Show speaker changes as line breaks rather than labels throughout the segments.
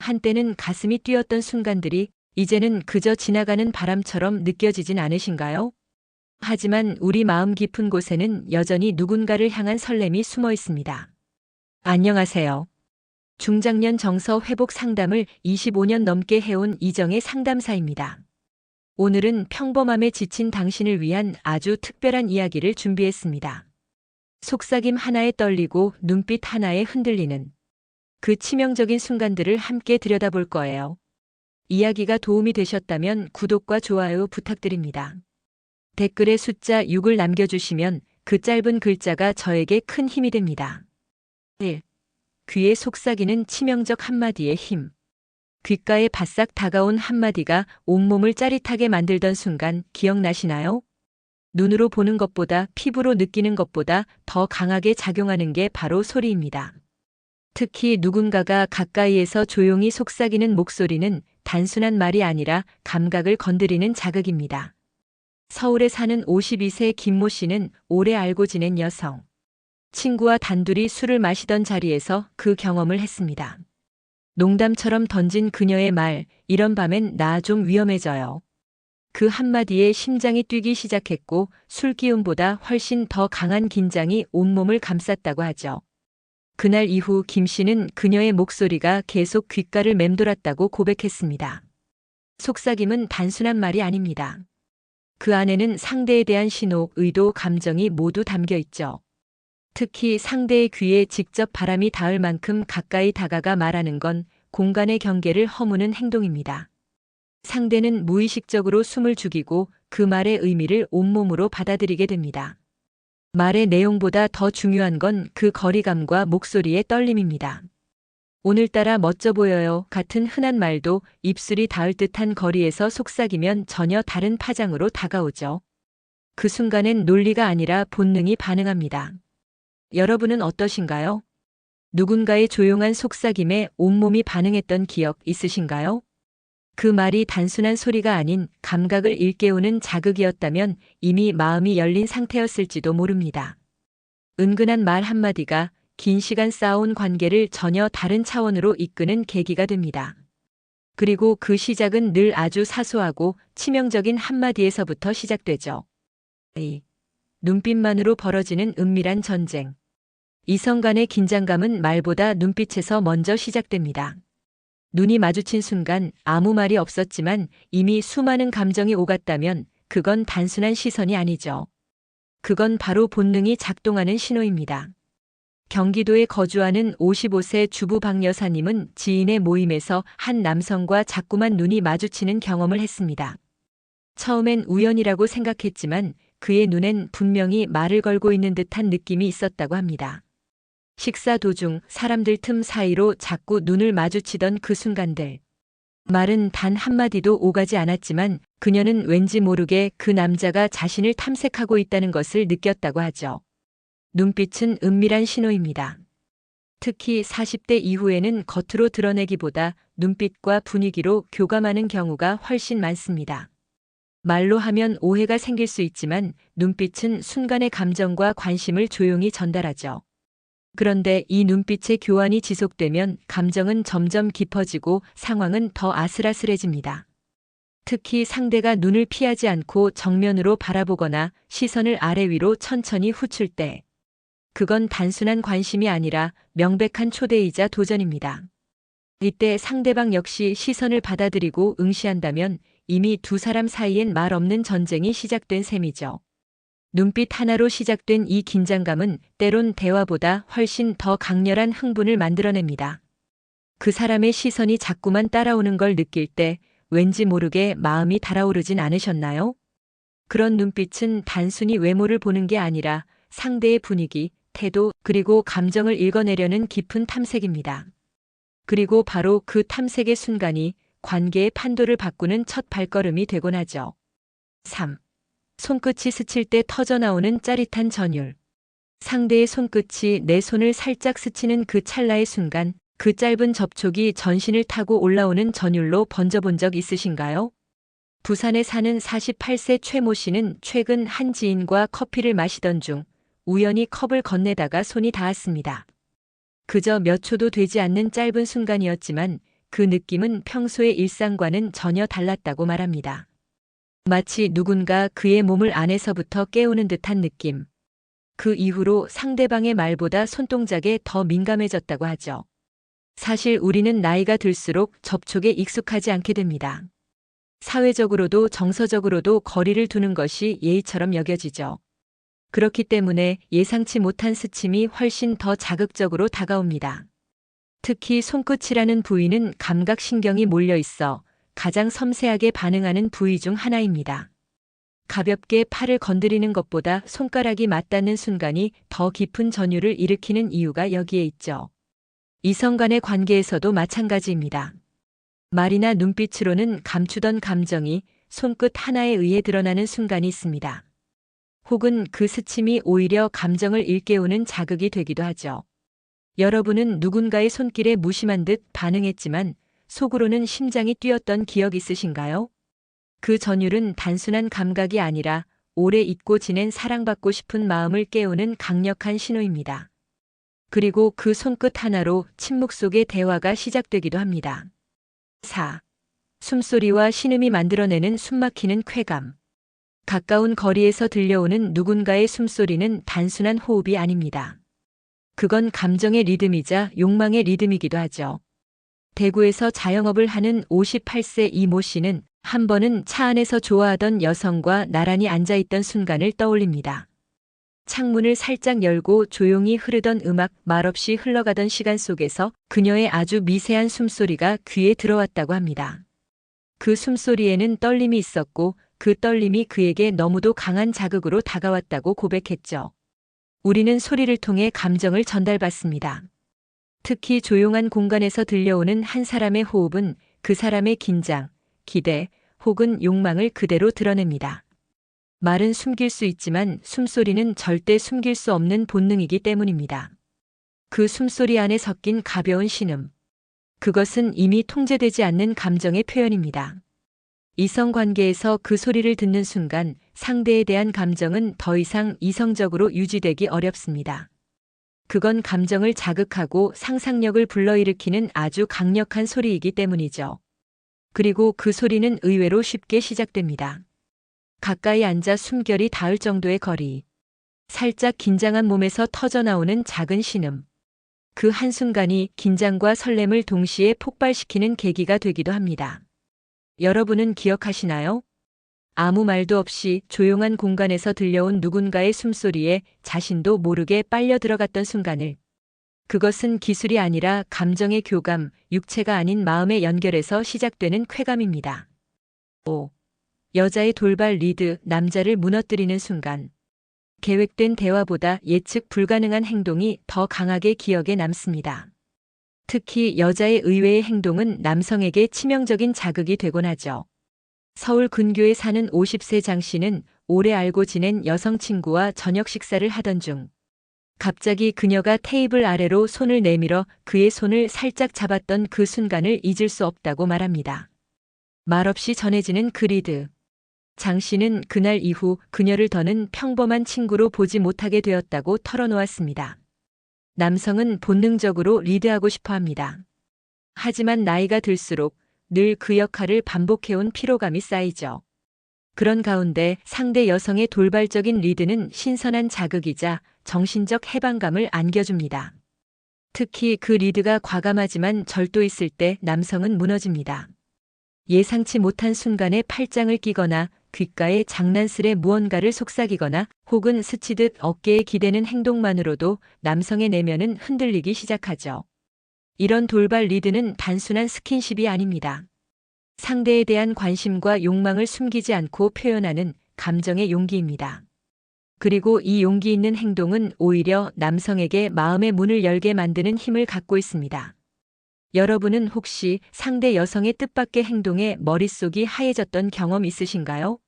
한때는 가슴이 뛰었던 순간들이 이제는 그저 지나가는 바람처럼 느껴지진 않으신가요? 하지만 우리 마음 깊은 곳에는 여전히 누군가를 향한 설렘이 숨어 있습니다. 안녕하세요. 중장년 정서 회복 상담을 25년 넘게 해온 이정의 상담사입니다. 오늘은 평범함에 지친 당신을 위한 아주 특별한 이야기를 준비했습니다. 속삭임 하나에 떨리고 눈빛 하나에 흔들리는 그 치명적인 순간들을 함께 들여다볼 거예요. 이야기가 도움이 되셨다면 구독과 좋아요 부탁드립니다. 댓글에 숫자 6을 남겨주시면 그 짧은 글자가 저에게 큰 힘이 됩니다. 1. 귀에 속삭이는 치명적 한마디의 힘. 귓가에 바싹 다가온 한마디가 온몸을 짜릿하게 만들던 순간 기억나시나요? 눈으로 보는 것보다 피부로 느끼는 것보다 더 강하게 작용하는 게 바로 소리입니다. 특히 누군가가 가까이에서 조용히 속삭이는 목소리는 단순한 말이 아니라 감각을 건드리는 자극입니다. 서울에 사는 52세 김모 씨는 오래 알고 지낸 여성. 친구와 단둘이 술을 마시던 자리에서 그 경험을 했습니다. 농담처럼 던진 그녀의 말, 이런 밤엔 나 좀 위험해져요. 그 한마디에 심장이 뛰기 시작했고 술 기운보다 훨씬 더 강한 긴장이 온몸을 감쌌다고 하죠. 그날 이후 김 씨는 그녀의 목소리가 계속 귓가를 맴돌았다고 고백했습니다. 속삭임은 단순한 말이 아닙니다. 그 안에는 상대에 대한 신호, 의도, 감정이 모두 담겨 있죠. 특히 상대의 귀에 직접 바람이 닿을 만큼 가까이 다가가 말하는 건 공간의 경계를 허무는 행동입니다. 상대는 무의식적으로 숨을 죽이고 그 말의 의미를 온몸으로 받아들이게 됩니다. 말의 내용보다 더 중요한 건 그 거리감과 목소리의 떨림입니다. 오늘따라 멋져 보여요 같은 흔한 말도 입술이 닿을 듯한 거리에서 속삭이면 전혀 다른 파장으로 다가오죠. 그 순간엔 논리가 아니라 본능이 반응합니다. 여러분은 어떠신가요? 누군가의 조용한 속삭임에 온몸이 반응했던 기억 있으신가요? 그 말이 단순한 소리가 아닌 감각을 일깨우는 자극이었다면 이미 마음이 열린 상태였을지도 모릅니다. 은근한 말 한마디가 긴 시간 쌓아온 관계를 전혀 다른 차원으로 이끄는 계기가 됩니다. 그리고 그 시작은 늘 아주 사소하고 치명적인 한마디에서부터 시작되죠. 눈빛만으로 벌어지는 은밀한 전쟁. 이성 간의 긴장감은 말보다 눈빛에서 먼저 시작됩니다. 눈이 마주친 순간 아무 말이 없었지만 이미 수많은 감정이 오갔다면 그건 단순한 시선이 아니죠. 그건 바로 본능이 작동하는 신호입니다. 경기도에 거주하는 55세 주부 박 여사님은 지인의 모임에서 한 남성과 자꾸만 눈이 마주치는 경험을 했습니다. 처음엔 우연이라고 생각했지만 그의 눈엔 분명히 말을 걸고 있는 듯한 느낌이 있었다고 합니다. 식사 도중 사람들 틈 사이로 자꾸 눈을 마주치던 그 순간들. 말은 단 한마디도 오가지 않았지만 그녀는 왠지 모르게 그 남자가 자신을 탐색하고 있다는 것을 느꼈다고 하죠. 눈빛은 은밀한 신호입니다. 특히 40대 이후에는 겉으로 드러내기보다 눈빛과 분위기로 교감하는 경우가 훨씬 많습니다. 말로 하면 오해가 생길 수 있지만 눈빛은 순간의 감정과 관심을 조용히 전달하죠. 그런데 이 눈빛의 교환이 지속되면 감정은 점점 깊어지고 상황은 더 아슬아슬해집니다. 특히 상대가 눈을 피하지 않고 정면으로 바라보거나 시선을 아래 위로 천천히 후출 때. 그건 단순한 관심이 아니라 명백한 초대이자 도전입니다. 이때 상대방 역시 시선을 받아들이고 응시한다면 이미 두 사람 사이엔 말 없는 전쟁이 시작된 셈이죠. 눈빛 하나로 시작된 이 긴장감은 때론 대화보다 훨씬 더 강렬한 흥분을 만들어냅니다. 그 사람의 시선이 자꾸만 따라오는 걸 느낄 때 왠지 모르게 마음이 달아오르진 않으셨나요? 그런 눈빛은 단순히 외모를 보는 게 아니라 상대의 분위기, 태도, 그리고 감정을 읽어내려는 깊은 탐색입니다. 그리고 바로 그 탐색의 순간이 관계의 판도를 바꾸는 첫 발걸음이 되곤 하죠. 3. 손끝이 스칠 때 터져나오는 짜릿한 전율. 상대의 손끝이 내 손을 살짝 스치는 그 찰나의 순간, 그 짧은 접촉이 전신을 타고 올라오는 전율로 번져본 적 있으신가요? 부산에 사는 48세 최모 씨는 최근 한 지인과 커피를 마시던 중 우연히 컵을 건네다가 손이 닿았습니다. 그저 몇 초도 되지 않는 짧은 순간이었지만 그 느낌은 평소의 일상과는 전혀 달랐다고 말합니다. 마치 누군가 그의 몸을 안에서부터 깨우는 듯한 느낌. 그 이후로 상대방의 말보다 손동작에 더 민감해졌다고 하죠. 사실 우리는 나이가 들수록 접촉에 익숙하지 않게 됩니다. 사회적으로도 정서적으로도 거리를 두는 것이 예의처럼 여겨지죠. 그렇기 때문에 예상치 못한 스침이 훨씬 더 자극적으로 다가옵니다. 특히 손끝이라는 부위는 감각신경이 몰려 있어 가장 섬세하게 반응하는 부위 중 하나입니다. 가볍게 팔을 건드리는 것보다 손가락이 맞닿는 순간이 더 깊은 전율을 일으키는 이유가 여기에 있죠. 이성 간의 관계에서도 마찬가지입니다. 말이나 눈빛으로는 감추던 감정이 손끝 하나에 의해 드러나는 순간이 있습니다. 혹은 그 스침이 오히려 감정을 일깨우는 자극이 되기도 하죠. 여러분은 누군가의 손길에 무심한 듯 반응했지만 속으로는 심장이 뛰었던 기억 있으신가요? 그 전율은 단순한 감각이 아니라 오래 잊고 지낸 사랑받고 싶은 마음을 깨우는 강력한 신호입니다. 그리고 그 손끝 하나로 침묵 속의 대화가 시작되기도 합니다. 4. 숨소리와 신음이 만들어내는 숨막히는 쾌감. 가까운 거리에서 들려오는 누군가의 숨소리는 단순한 호흡이 아닙니다. 그건 감정의 리듬이자 욕망의 리듬이기도 하죠. 대구에서 자영업을 하는 58세 이모 씨는 한 번은 차 안에서 좋아하던 여성과 나란히 앉아있던 순간을 떠올립니다. 창문을 살짝 열고 조용히 흐르던 음악, 말없이 흘러가던 시간 속에서 그녀의 아주 미세한 숨소리가 귀에 들어왔다고 합니다. 그 숨소리에는 떨림이 있었고 그 떨림이 그에게 너무도 강한 자극으로 다가왔다고 고백했죠. 우리는 소리를 통해 감정을 전달받습니다. 특히 조용한 공간에서 들려오는 한 사람의 호흡은 그 사람의 긴장, 기대 혹은 욕망을 그대로 드러냅니다. 말은 숨길 수 있지만 숨소리는 절대 숨길 수 없는 본능이기 때문입니다. 그 숨소리 안에 섞인 가벼운 신음. 그것은 이미 통제되지 않는 감정의 표현입니다. 이성관계에서 그 소리를 듣는 순간 상대에 대한 감정은 더 이상 이성적으로 유지되기 어렵습니다. 그건 감정을 자극하고 상상력을 불러일으키는 아주 강력한 소리이기 때문이죠. 그리고 그 소리는 의외로 쉽게 시작됩니다. 가까이 앉아 숨결이 닿을 정도의 거리. 살짝 긴장한 몸에서 터져나오는 작은 신음. 그 한순간이 긴장과 설렘을 동시에 폭발시키는 계기가 되기도 합니다. 여러분은 기억하시나요? 아무 말도 없이 조용한 공간에서 들려온 누군가의 숨소리에 자신도 모르게 빨려 들어갔던 순간을. 그것은 기술이 아니라 감정의 교감, 육체가 아닌 마음의 연결에서 시작되는 쾌감입니다. 5. 여자의 돌발 리드, 남자를 무너뜨리는 순간. 계획된 대화보다 예측 불가능한 행동이 더 강하게 기억에 남습니다. 특히 여자의 의외의 행동은 남성에게 치명적인 자극이 되곤 하죠. 서울 근교에 사는 50세 장 씨는 오래 알고 지낸 여성 친구와 저녁 식사를 하던 중 갑자기 그녀가 테이블 아래로 손을 내밀어 그의 손을 살짝 잡았던 그 순간을 잊을 수 없다고 말합니다. 말없이 전해지는 그 리드. 장 씨는 그날 이후 그녀를 더는 평범한 친구로 보지 못하게 되었다고 털어놓았습니다. 남성은 본능적으로 리드하고 싶어 합니다. 하지만 나이가 들수록 늘 그 역할을 반복해온 피로감이 쌓이죠. 그런 가운데 상대 여성의 돌발적인 리드는 신선한 자극이자 정신적 해방감을 안겨줍니다. 특히 그 리드가 과감하지만 절도 있을 때 남성은 무너집니다. 예상치 못한 순간에 팔짱을 끼거나 귓가에 장난스레 무언가를 속삭이거나 혹은 스치듯 어깨에 기대는 행동만으로도 남성의 내면은 흔들리기 시작하죠. 이런 돌발 리드는 단순한 스킨십이 아닙니다. 상대에 대한 관심과 욕망을 숨기지 않고 표현하는 감정의 용기입니다. 그리고 이 용기 있는 행동은 오히려 남성에게 마음의 문을 열게 만드는 힘을 갖고 있습니다. 여러분은 혹시 상대 여성의 뜻밖의 행동에 머릿속이 하얘졌던 경험 있으신가요?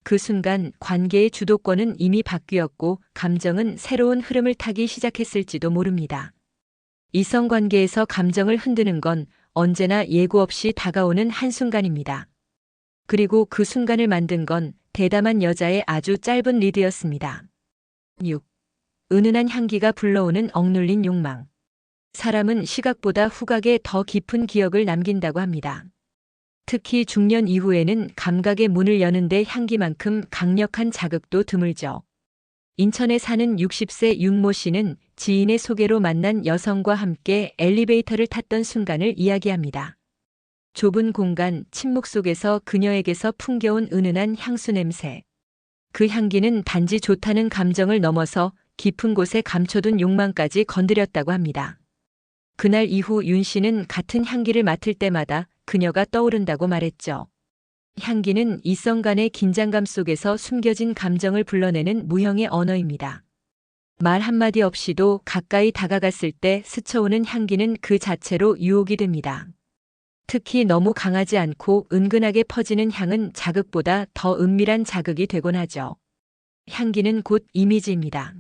그 순간 관계의 주도권은 이미 바뀌었고 감정은 새로운 흐름을 타기 시작했을지도 모릅니다. 이성관계에서 감정을 흔드는 건 언제나 예고 없이 다가오는 한순간입니다. 그리고 그 순간을 만든 건 대담한 여자의 아주 짧은 리드였습니다. 6. 은은한 향기가 불러오는 억눌린 욕망. 사람은 시각보다 후각에 더 깊은 기억을 남긴다고 합니다. 특히 중년 이후에는 감각의 문을 여는데 향기만큼 강력한 자극도 드물죠. 인천에 사는 60세 윤모 씨는 지인의 소개로 만난 여성과 함께 엘리베이터를 탔던 순간을 이야기합니다. 좁은 공간, 침묵 속에서 그녀에게서 풍겨온 은은한 향수 냄새. 그 향기는 단지 좋다는 감정을 넘어서 깊은 곳에 감춰둔 욕망까지 건드렸다고 합니다. 그날 이후 윤 씨는 같은 향기를 맡을 때마다 그녀가 떠오른다고 말했죠. 향기는 이성 간의 긴장감 속에서 숨겨진 감정을 불러내는 무형의 언어입니다. 말 한마디 없이도 가까이 다가갔을 때 스쳐오는 향기는 그 자체로 유혹이 됩니다. 특히 너무 강하지 않고 은근하게 퍼지는 향은 자극보다 더 은밀한 자극이 되곤 하죠. 향기는 곧 이미지입니다.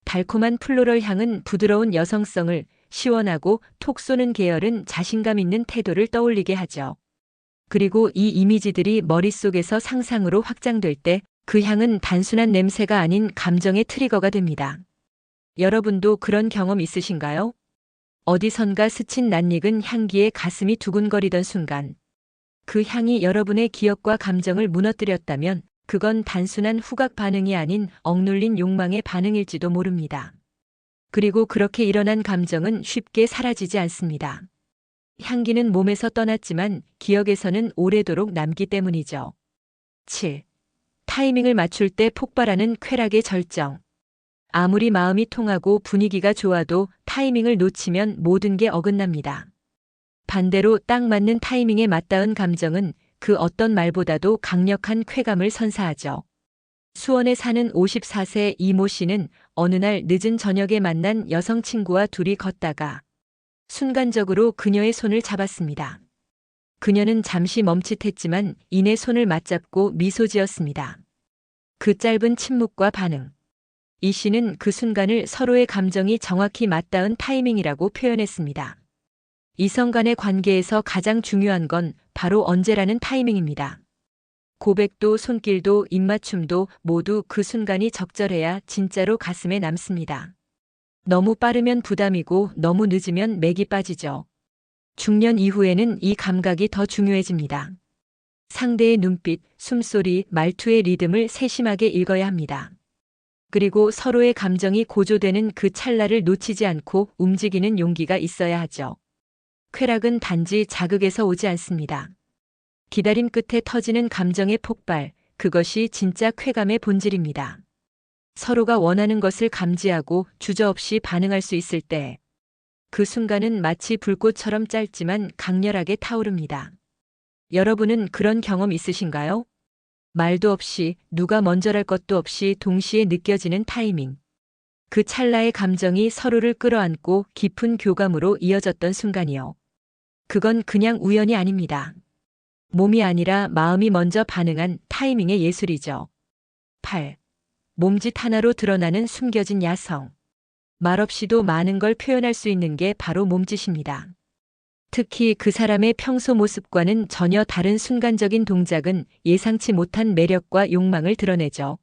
달콤한 플로럴 향은 부드러운 여성성을, 시원하고 톡 쏘는 계열은 자신감 있는 태도를 떠올리게 하죠. 그리고 이 이미지들이 머릿속에서 상상으로 확장될 때 그 향은 단순한 냄새가 아닌 감정의 트리거가 됩니다. 여러분도 그런 경험 있으신가요? 어디선가 스친 낯익은 향기에 가슴이 두근거리던 순간, 그 향이 여러분의 기억과 감정을 무너뜨렸다면 그건 단순한 후각 반응이 아닌 억눌린 욕망의 반응일지도 모릅니다. 그리고 그렇게 일어난 감정은 쉽게 사라지지 않습니다. 향기는 몸에서 떠났지만 기억에서는 오래도록 남기 때문이죠. 7. 타이밍을 맞출 때 폭발하는 쾌락의 절정. 아무리 마음이 통하고 분위기가 좋아도 타이밍을 놓치면 모든 게 어긋납니다. 반대로 딱 맞는 타이밍에 맞닿은 감정은 그 어떤 말보다도 강력한 쾌감을 선사하죠. 수원에 사는 54세 이모 씨는 어느 날 늦은 저녁에 만난 여성 친구와 둘이 걷다가 순간적으로 그녀의 손을 잡았습니다. 그녀는 잠시 멈칫했지만 이내 손을 맞잡고 미소 지었습니다. 그 짧은 침묵과 반응. 이 씨는 그 순간을 서로의 감정이 정확히 맞닿은 타이밍이라고 표현했습니다. 이성 간의 관계에서 가장 중요한 건 바로 언제라는 타이밍입니다. 고백도 손길도 입맞춤도 모두 그 순간이 적절해야 진짜로 가슴에 남습니다. 너무 빠르면 부담이고 너무 늦으면 맥이 빠지죠. 중년 이후에는 이 감각이 더 중요해집니다. 상대의 눈빛, 숨소리, 말투의 리듬을 세심하게 읽어야 합니다. 그리고 서로의 감정이 고조되는 그 찰나를 놓치지 않고 움직이는 용기가 있어야 하죠. 쾌락은 단지 자극에서 오지 않습니다. 기다림 끝에 터지는 감정의 폭발, 그것이 진짜 쾌감의 본질입니다. 서로가 원하는 것을 감지하고 주저없이 반응할 수 있을 때, 그 순간은 마치 불꽃처럼 짧지만 강렬하게 타오릅니다. 여러분은 그런 경험 있으신가요? 말도 없이 누가 먼저랄 것도 없이 동시에 느껴지는 타이밍. 그 찰나의 감정이 서로를 끌어안고 깊은 교감으로 이어졌던 순간이요. 그건 그냥 우연이 아닙니다. 몸이 아니라 마음이 먼저 반응한 타이밍의 예술이죠. 8. 몸짓 하나로 드러나는 숨겨진 야성. 말없이도 많은 걸 표현할 수 있는 게 바로 몸짓입니다. 특히 그 사람의 평소 모습과는 전혀 다른 순간적인 동작은 예상치 못한 매력과 욕망을 드러내죠.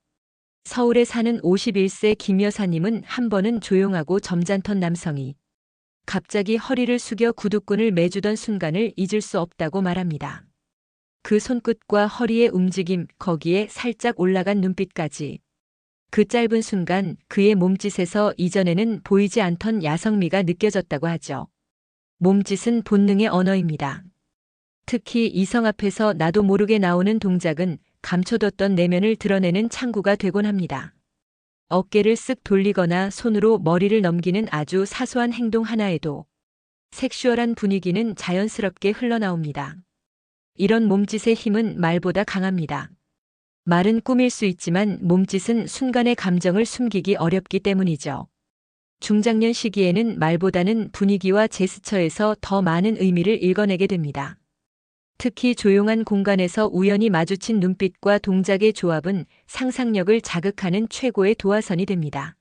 서울에 사는 51세 김 여사님은 한 번은 조용하고 점잖던 남성이 갑자기 허리를 숙여 구두끈을 매주던 순간을 잊을 수 없다고 말합니다. 그 손끝과 허리의 움직임, 거기에 살짝 올라간 눈빛까지. 그 짧은 순간 그의 몸짓에서 이전에는 보이지 않던 야성미가 느껴졌다고 하죠. 몸짓은 본능의 언어입니다. 특히 이성 앞에서 나도 모르게 나오는 동작은 감춰뒀던 내면을 드러내는 창구가 되곤 합니다. 어깨를 쓱 돌리거나 손으로 머리를 넘기는 아주 사소한 행동 하나에도 섹슈얼한 분위기는 자연스럽게 흘러나옵니다. 이런 몸짓의 힘은 말보다 강합니다. 말은 꾸밀 수 있지만 몸짓은 순간의 감정을 숨기기 어렵기 때문이죠. 중장년 시기에는 말보다는 분위기와 제스처에서 더 많은 의미를 읽어내게 됩니다. 특히 조용한 공간에서 우연히 마주친 눈빛과 동작의 조합은 상상력을 자극하는 최고의 도화선이 됩니다.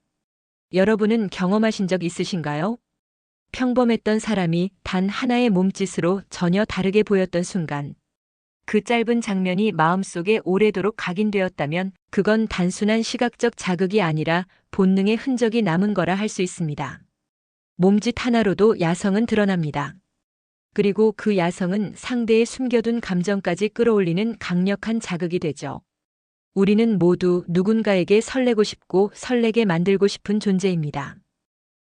여러분은 경험하신 적 있으신가요? 평범했던 사람이 단 하나의 몸짓으로 전혀 다르게 보였던 순간, 그 짧은 장면이 마음속에 오래도록 각인되었다면 그건 단순한 시각적 자극이 아니라 본능의 흔적이 남은 거라 할 수 있습니다. 몸짓 하나로도 야성은 드러납니다. 그리고 그 야성은 상대의 숨겨둔 감정까지 끌어올리는 강력한 자극이 되죠. 우리는 모두 누군가에게 설레고 싶고 설레게 만들고 싶은 존재입니다.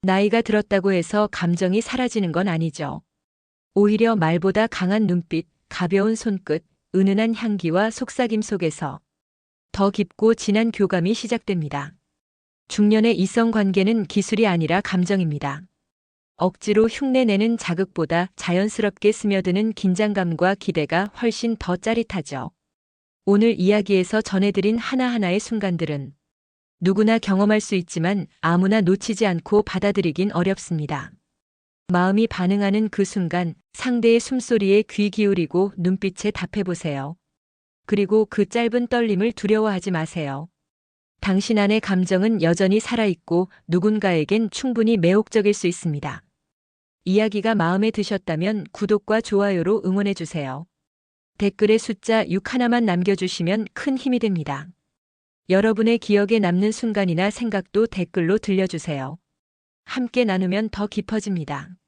나이가 들었다고 해서 감정이 사라지는 건 아니죠. 오히려 말보다 강한 눈빛, 가벼운 손끝, 은은한 향기와 속삭임 속에서 더 깊고 진한 교감이 시작됩니다. 중년의 이성 관계는 기술이 아니라 감정입니다. 억지로 흉내내는 자극보다 자연스럽게 스며드는 긴장감과 기대가 훨씬 더 짜릿하죠. 오늘 이야기에서 전해드린 하나하나의 순간들은 누구나 경험할 수 있지만 아무나 놓치지 않고 받아들이긴 어렵습니다. 마음이 반응하는 그 순간 상대의 숨소리에 귀 기울이고 눈빛에 답해보세요. 그리고 그 짧은 떨림을 두려워하지 마세요. 당신 안의 감정은 여전히 살아있고 누군가에겐 충분히 매혹적일 수 있습니다. 이야기가 마음에 드셨다면 구독과 좋아요로 응원해주세요. 댓글에 숫자 6 하나만 남겨주시면 큰 힘이 됩니다. 여러분의 기억에 남는 순간이나 생각도 댓글로 들려주세요. 함께 나누면 더 깊어집니다.